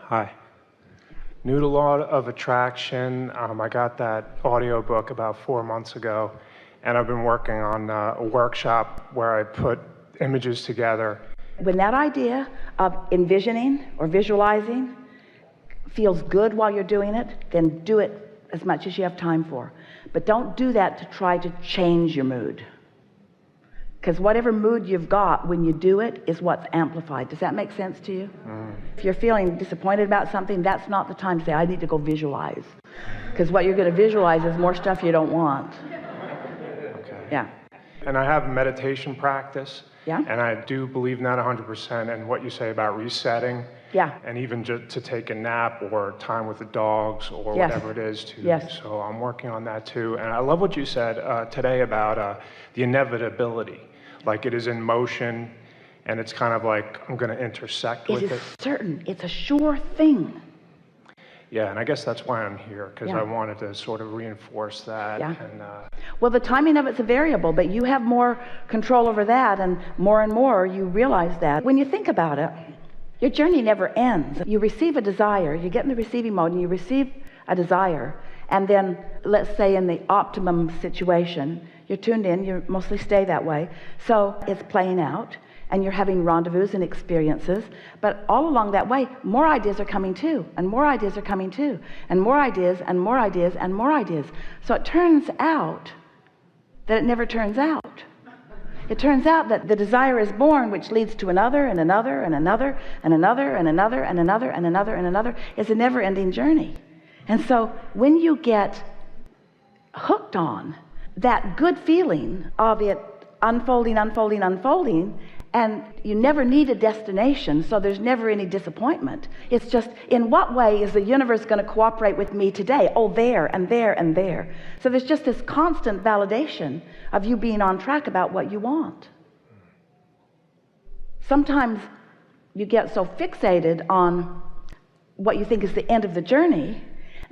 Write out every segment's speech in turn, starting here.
Hi. New to Law of Attraction. I got that audio book about 4 months ago, and I've been working on a workshop where I put images together. When that idea of envisioning or visualizing feels good while you're doing it, then do it as much as you have time for. But don't do that to try to change your mood. Because whatever mood you've got when you do it is what's amplified. Does that make sense to you? If you're feeling disappointed about something, that's not the time to say, I need to go visualize. Because what you're going to visualize is more stuff you don't want. Okay. Yeah. And I have a meditation practice. Yeah. And I do believe in that 100%. And what you say about resetting. Yeah. And even just to take a nap or time with the dogs or Yes. whatever it is too. Yes. So I'm working on that too. And I love what you said today about the inevitability. Like it is in motion, and it's kind of like I'm going to intersect with It it. is certain. It's a sure thing. Yeah, and I guess that's why I'm here, because Yeah. I wanted to sort of reinforce that. Yeah. And Well, the timing of it's a variable, but you have more control over that, and more you realize that. When you think about it, your journey never ends. You receive a desire, you get in the receiving mode, and you receive a desire, and then, let's say in the optimum situation, you're tuned in, you mostly stay that way, so it's playing out, and you're having rendezvous and experiences, but all along that way, more ideas are coming too, and more ideas are coming too, and more ideas, and more ideas, and more ideas. So it turns out that it never turns out. It turns out that the desire is born, which leads to another, and another, and another, and another, and another, and another, and another, and another. It's a never-ending journey. And so when you get hooked on that good feeling of it unfolding, unfolding, unfolding, and you never need a destination, so there's never any disappointment. It's just, in what way is the universe going to cooperate with me today? Oh, there, and there, and there. So there's just this constant validation of you being on track about what you want. Sometimes you get so fixated on what you think is the end of the journey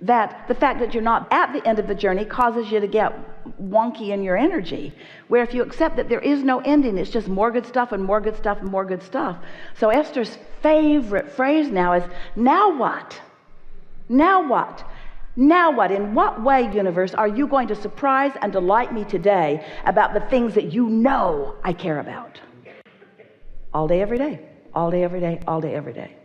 that the fact that you're not at the end of the journey causes you to get wonky in your energy, where if you accept that there is no ending, it's just more good stuff and more good stuff and more good stuff. So Esther's favorite phrase now is, now what? Now what? Now what? In what way, universe, are you going to surprise and delight me today about the things that you know I care about? All day, every day. All day, every day. All day, every day.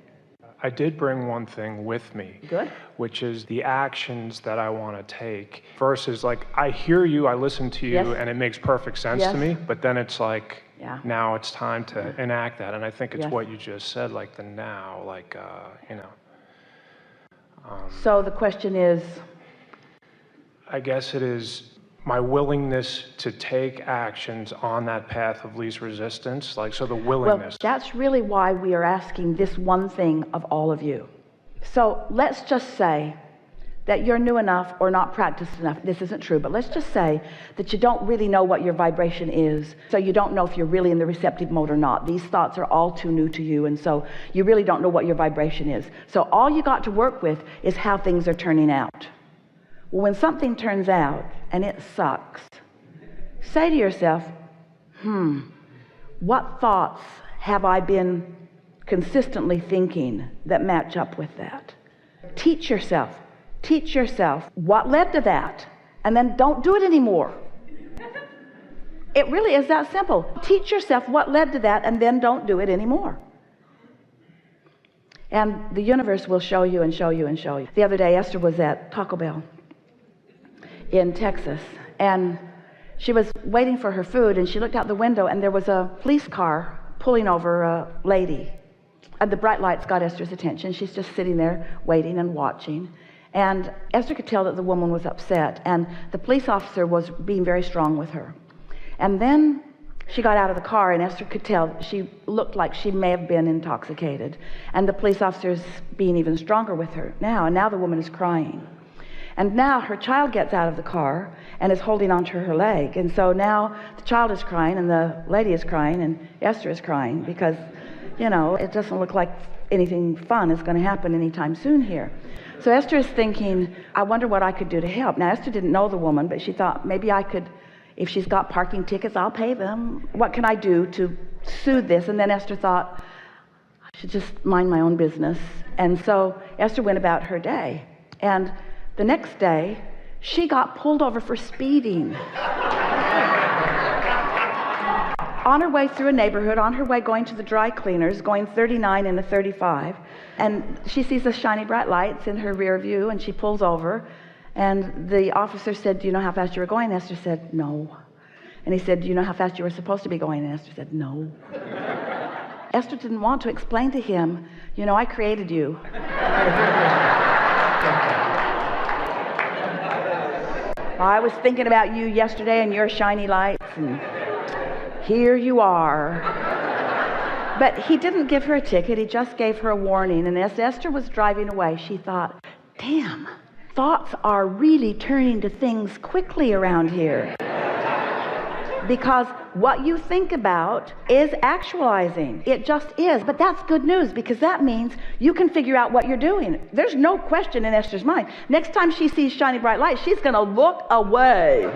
I did bring one thing with me. Good. Which is the actions that I want to take. Versus like, I hear you, I listen to you, Yes. and it makes perfect sense Yes. to me, but then it's like, Yeah. now it's time to enact that. And I think it's Yes. what you just said, like the now, like, So the question is, I guess it is my willingness to take actions on that path of least resistance. Like, so the well, willingness. that's really why we are asking this one thing of all of you. So let's just say that you're new enough or not practiced enough. This isn't true, but let's just say that you don't really know what your vibration is. So you don't know if you're really in the receptive mode or not. These thoughts are all too new to you, and so you really don't know what your vibration is. So all you got to work with is how things are turning out. Well, when something turns out and it sucks, say to yourself, what thoughts have I been consistently thinking that match up with that? Teach yourself what led to that, and then don't do it anymore. It really is that simple. Teach yourself what led to that, and then don't do it anymore. And the universe will show you and show you and show you. The other day, Esther was at Taco Bell in Texas, and she was waiting for her food, and she looked out the window, and there was a police car pulling over a lady, and the bright lights got Esther's attention. She's just sitting there waiting and watching, and Esther could tell that the woman was upset, and the police officer was being very strong with her. And then she got out of the car, and Esther could tell she looked like she may have been intoxicated, and the police officer's being even stronger with her now, and now the woman is crying. And now her child gets out of the car and is holding onto her leg. And so now the child is crying and the lady is crying and Esther is crying because, it doesn't look like anything fun is going to happen anytime soon here. So Esther is thinking, I wonder what I could do to help. Now Esther didn't know the woman, but she thought maybe I could, if she's got parking tickets, I'll pay them. What can I do to soothe this? And then Esther thought, I to just mind my own business. And so Esther went about her day. And the next day, she got pulled over for speeding. On her way through a neighborhood, on her way going to the dry cleaners, going 39 in a 35, and she sees the shiny bright lights in her rear view, and she pulls over, and the officer said, "Do you know how fast you were going?" Esther said, "No." And he said, "Do you know how fast you were supposed to be going?" And Esther said, "No." Esther didn't want to explain to him, "You know, I created you." I was thinking about you yesterday and your shiny lights, and here you are. But he didn't give her a ticket. He just gave her a warning. And as Esther was driving away, she thought, damn, thoughts are really turning to things quickly around here. Because what you think about is actualizing. It just is. But that's good news, because that means you can figure out what you're doing. There's no question in Esther's mind. Next time she sees shiny bright lights, she's going to look away.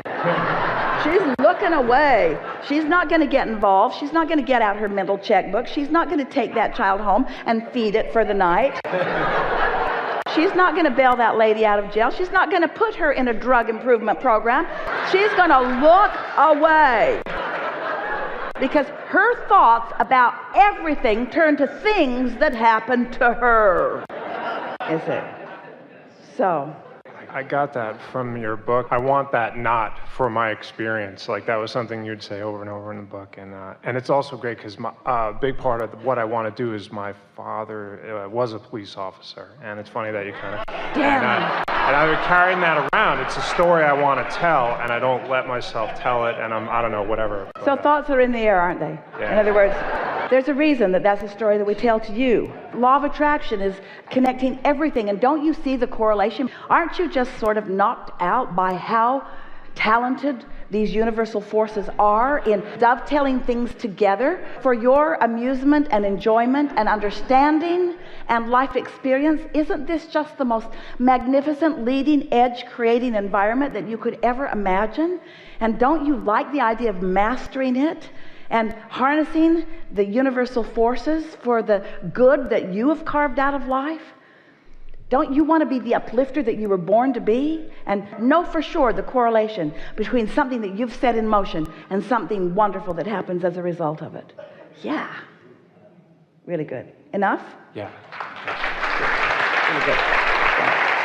She's looking away. She's not going to get involved. She's not going to get out her mental checkbook. She's not going to take that child home and feed it for the night. She's not going to bail that lady out of jail. She's not going to put her in a drug improvement program. She's going to look away. Because her thoughts about everything turn to things that happen to her. Is it? So I got that from your book. I want that not for my experience. Like, that was something you'd say over and over in the book. And it's also great because a big part of what I want to do is my father was a police officer. And it's funny that you kind of... damn. And I've been carrying that around. It's a story I want to tell, and I don't let myself tell it, and I don't know, whatever. So thoughts are in the air, aren't they? Yeah. In other words, there's a reason that that's a story that we tell to you. Law of attraction is connecting everything, and don't you see the correlation? Aren't you just sort of knocked out by how talented these universal forces are in dovetailing things together for your amusement and enjoyment and understanding and life experience? Isn't this just the most magnificent leading edge creating environment that you could ever imagine? And don't you like the idea of mastering it and harnessing the universal forces for the good that you have carved out of life? Don't you want to be the uplifter that you were born to be? And know for sure the correlation between something that you've set in motion and something wonderful that happens as a result of it. Yeah. Really good. Enough? Yeah. Really good. Yeah.